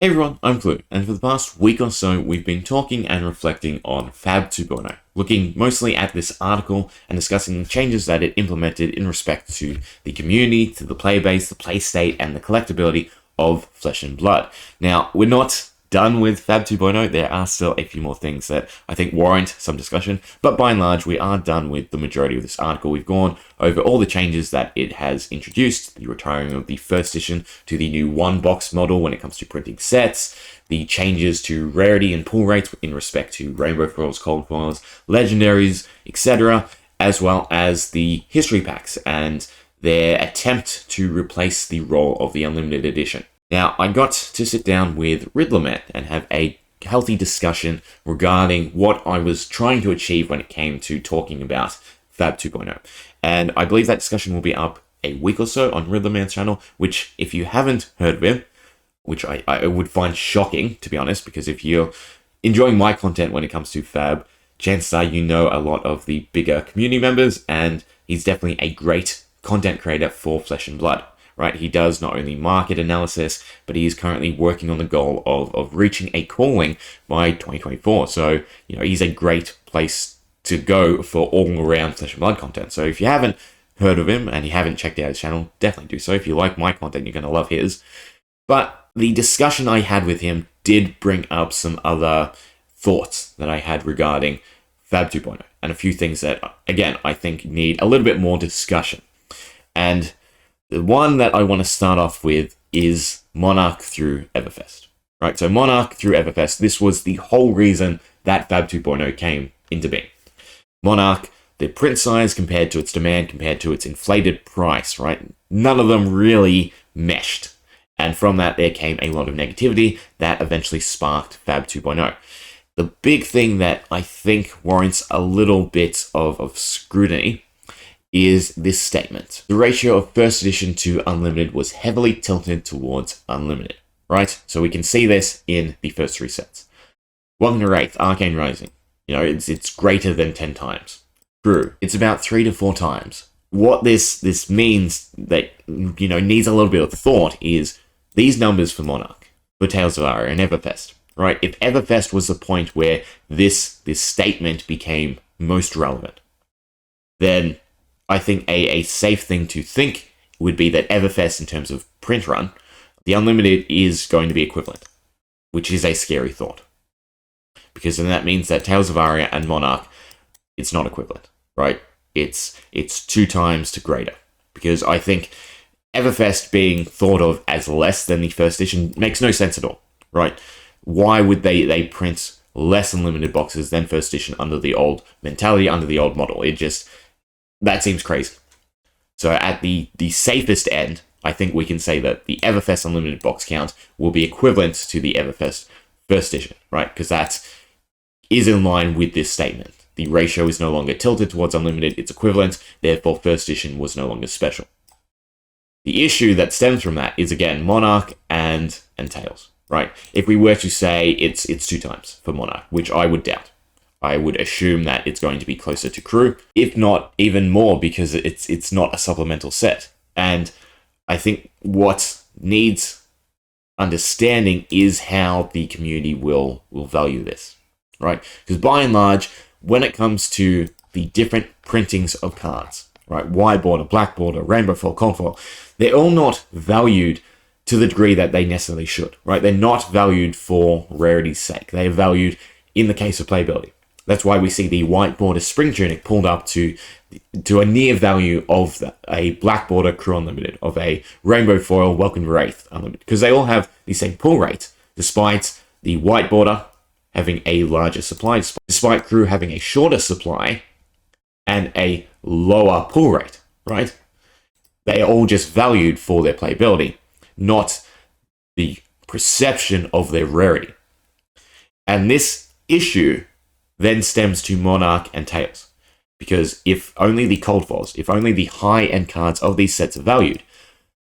Hey everyone, I'm Blue, and for the past week or so, we've been talking and reflecting on FAB 2.0, looking mostly at this article and discussing changes that it implemented in respect to the community, to the player base, the play state, and the collectability of Flesh and Blood. Now, we're not done with FAB 2.0, there are still a few more things that I think warrant some discussion, but by and large, we are done with the majority of this article. We've gone over all the changes that it has introduced, the retiring of the first edition to the new one-box model when it comes to printing sets, the changes to rarity and pull rates in respect to rainbow foils, cold foils, legendaries, etc., as well as the history packs and their attempt to replace the role of the Unlimited Edition. Now, I got to sit down with Riddlerman and have a healthy discussion regarding what I was trying to achieve when it came to talking about FAB 2.0. And I believe that discussion will be up a week or so on Riddlerman's channel, which if you haven't heard of him, which I would find shocking, to be honest, because if you're enjoying my content when it comes to FAB, chances are you know a lot of the bigger community members, and he's definitely a great content creator for Flesh and Blood. Right, he does not only market analysis, but he is currently working on the goal of reaching a calling by 2024. So, he's a great place to go for all-around Flesh and Blood content. So if you haven't heard of him and you haven't checked out his channel, definitely do so. If you like my content, you're going to love his. But the discussion I had with him did bring up some other thoughts that I had regarding FAB 2.0 and a few things that, again, I think need a little bit more discussion. And the one that I want to start off with is Monarch through Everfest. Right, so Monarch through Everfest, this was the whole reason that FAB 2.0 came into being. Monarch, the print size compared to its demand, compared to its inflated price, right? None of them really meshed. And from that, there came a lot of negativity that eventually sparked FAB 2.0. The big thing that I think warrants a little bit of scrutiny is this statement. The ratio of first edition to unlimited was heavily tilted towards unlimited, right? So we can see this in the first three sets. Welcome to Wraith, Arcane Rising. It's greater than 10 times. True, it's about 3 to 4 times. What this means that, needs a little bit of thought is these numbers for Monarch, for Tales of Aria and Everfest, right? If Everfest was the point where this statement became most relevant, then I think a safe thing to think would be that Everfest, in terms of print run, the Unlimited is going to be equivalent, which is a scary thought. Because then that means that Tales of Aria and Monarch, it's not equivalent, right? It's 2 times to greater. Because I think Everfest being thought of as less than the first edition makes no sense at all, right? Why would they print less Unlimited boxes than first edition under the old mentality, under the old model? That seems crazy. So at the safest end, I think we can say that the Everfest Unlimited box count will be equivalent to the Everfest first edition, right? Because that is in line with this statement. The ratio is no longer tilted towards unlimited, it's equivalent, therefore first edition was no longer special. The issue that stems from that is, again, Monarch and Tales, right? If we were to say it's 2 times for Monarch, which I would doubt, I would assume that it's going to be closer to Crew, if not even more, because it's not a supplemental set. And I think what needs understanding is how the community will value this, right? Because by and large, when it comes to the different printings of cards, right, white border, black border, rainbow foil, cold foil, they're all not valued to the degree that they necessarily should, right? They're not valued for rarity's sake. They're valued in the case of playability. That's why we see the white border spring tunic pulled up to a near value of a black border Crew Unlimited, of a rainbow foil Welcome to Wraith Unlimited, because they all have the same pull rate, despite the white border having a larger supply, despite Crew having a shorter supply and a lower pull rate, right? They are all just valued for their playability, not the perception of their rarity. And this issue then stems to Monarch and Tales. Because if only the cold foils, if only the high-end cards of these sets are valued,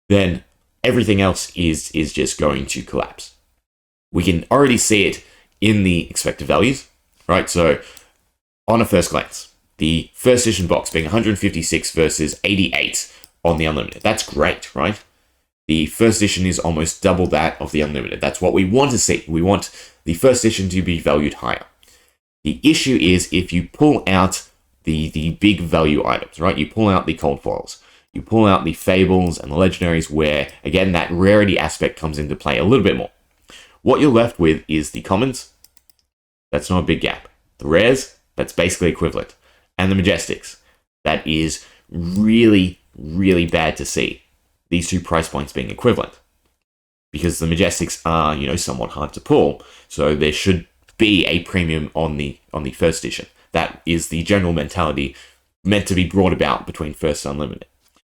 then everything else is just going to collapse. We can already see it in the expected values, right? So, on a first glance, the first edition box being 156 versus 88 on the Unlimited. That's great, right? The first edition is almost double that of the Unlimited. That's what we want to see. We want the first edition to be valued higher. The issue is if you pull out the big value items, right? You pull out the cold foils. You pull out the fables and the legendaries where, again, that rarity aspect comes into play a little bit more. What you're left with is the commons. That's not a big gap. The rares, that's basically equivalent. And the majestics. That is really, really bad to see. These two price points being equivalent. Because the majestics are, somewhat hard to pull. So there should be a premium on the first edition. That is the general mentality meant to be brought about between first and Unlimited.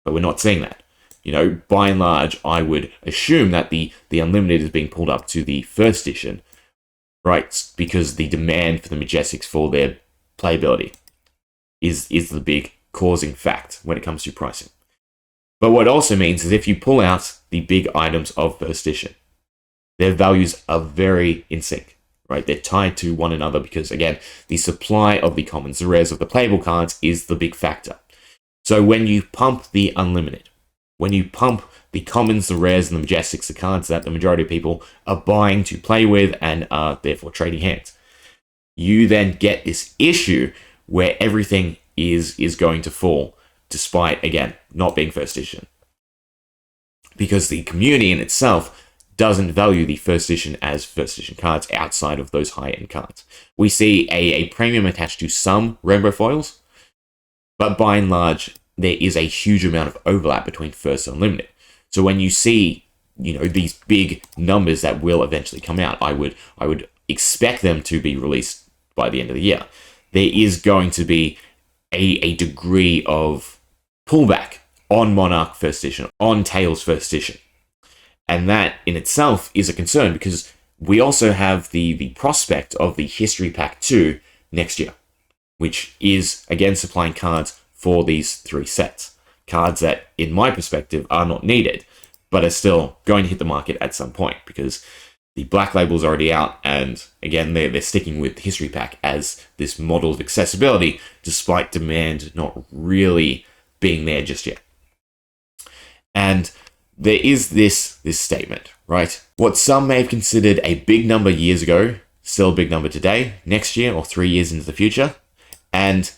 But we're not seeing that. By and large, I would assume that the Unlimited is being pulled up to the first edition, right? Because the demand for the majestics for their playability is the big causing fact when it comes to pricing. But what it also means is if you pull out the big items of first edition, their values are very in sync, right? They're tied to one another because, again, the supply of the commons, the rares of the playable cards is the big factor. So when you pump the Unlimited, when you pump the commons, the rares, and the majestics, the cards that the majority of people are buying to play with and are therefore trading hands, you then get this issue where everything is going to fall, despite, again, not being first edition. Because the community in itself doesn't value the first edition as first edition cards outside of those high-end cards. We see a premium attached to some rainbow foils, but by and large, there is a huge amount of overlap between first and Unlimited. So when you see, these big numbers that will eventually come out, I would expect them to be released by the end of the year. There is going to be a degree of pullback on Monarch first edition, on Tales first edition. And that in itself is a concern because we also have the prospect of the History Pack 2 next year, which is, again, supplying cards for these three sets. Cards that, in my perspective, are not needed, but are still going to hit the market at some point because the Black Label's already out, and again, they're sticking with History Pack as this model of accessibility, despite demand not really being there just yet. And there is this statement, right? What some may have considered a big number years ago, still a big number today, next year, or 3 years into the future. And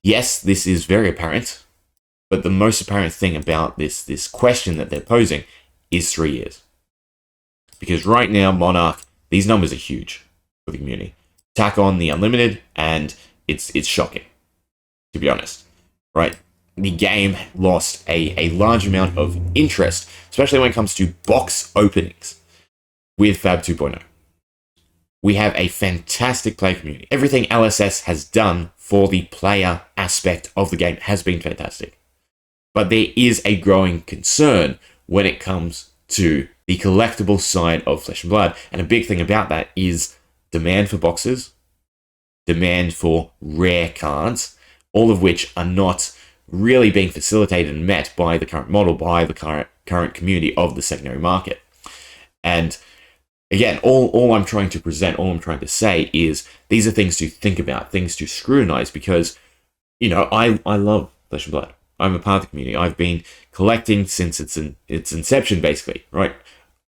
yes, this is very apparent, but the most apparent thing about this question that they're posing is 3 years. Because right now, Monarch, these numbers are huge for the community. Tack on the Unlimited, and it's shocking, to be honest, right? The game lost a large amount of interest, especially when it comes to box openings with FAB 2.0. We have a fantastic player community. Everything LSS has done for the player aspect of the game has been fantastic. But there is a growing concern when it comes to the collectible side of Flesh and Blood. And a big thing about that is demand for boxes, demand for rare cards, all of which are not really being facilitated and met by the current model, by the current community of the secondary market. And again, all I'm trying to present, all I'm trying to say is these are things to think about, things to scrutinize, because, I love Flesh and Blood. I'm a part of the community. I've been collecting since its inception, basically, right?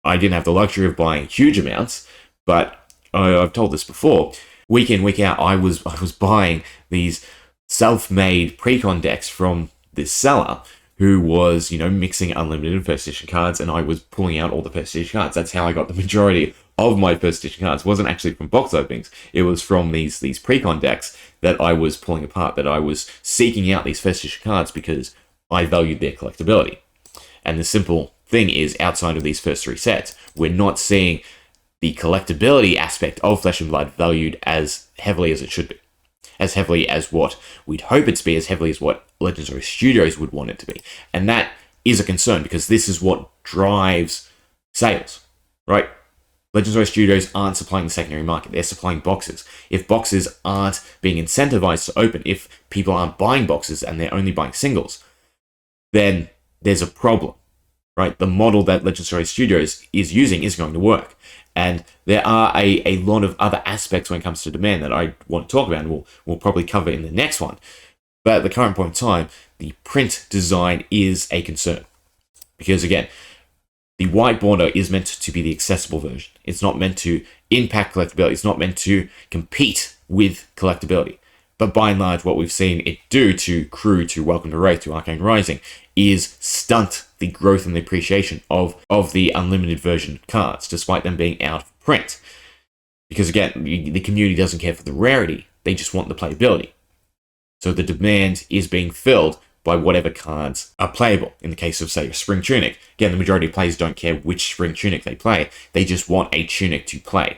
I didn't have the luxury of buying huge amounts, but I've told this before. Week in, week out, I was buying these self-made pre-con decks from this seller who was, mixing unlimited and first edition cards, and I was pulling out all the first edition cards. That's how I got the majority of my first edition cards. It wasn't actually from box openings. It was from these pre-con decks that I was pulling apart, that I was seeking out these first edition cards because I valued their collectability. And the simple thing is, outside of these first three sets, we're not seeing the collectability aspect of Flesh and Blood valued as heavily as it should be. As heavily as what we'd hope it to be, as heavily as what Legendary Studios would want it to be. And that is a concern because this is what drives sales, right? Legendary Studios aren't supplying the secondary market. They're supplying boxes. If boxes aren't being incentivized to open, if people aren't buying boxes and they're only buying singles, then there's a problem, right? The model that Legendary Studios is using is going to work. And there are a lot of other aspects when it comes to demand that I want to talk about, and we'll probably cover in the next one. But at the current point in time, the print design is a concern. Because again, The white border is meant to be the accessible version. It's not meant to impact collectability. It's not meant to compete with collectability. But by and large, what we've seen it do to Crew, to Welcome to Wraith, to Arcane Rising, is stunt the growth and the appreciation of the unlimited version cards, despite them being out of print. Because again, the community doesn't care for the rarity, they just want the playability. So the demand is being filled by whatever cards are playable. In the case of, say, a Spring Tunic, again, the majority of players don't care which Spring Tunic they play, they just want a Tunic to play.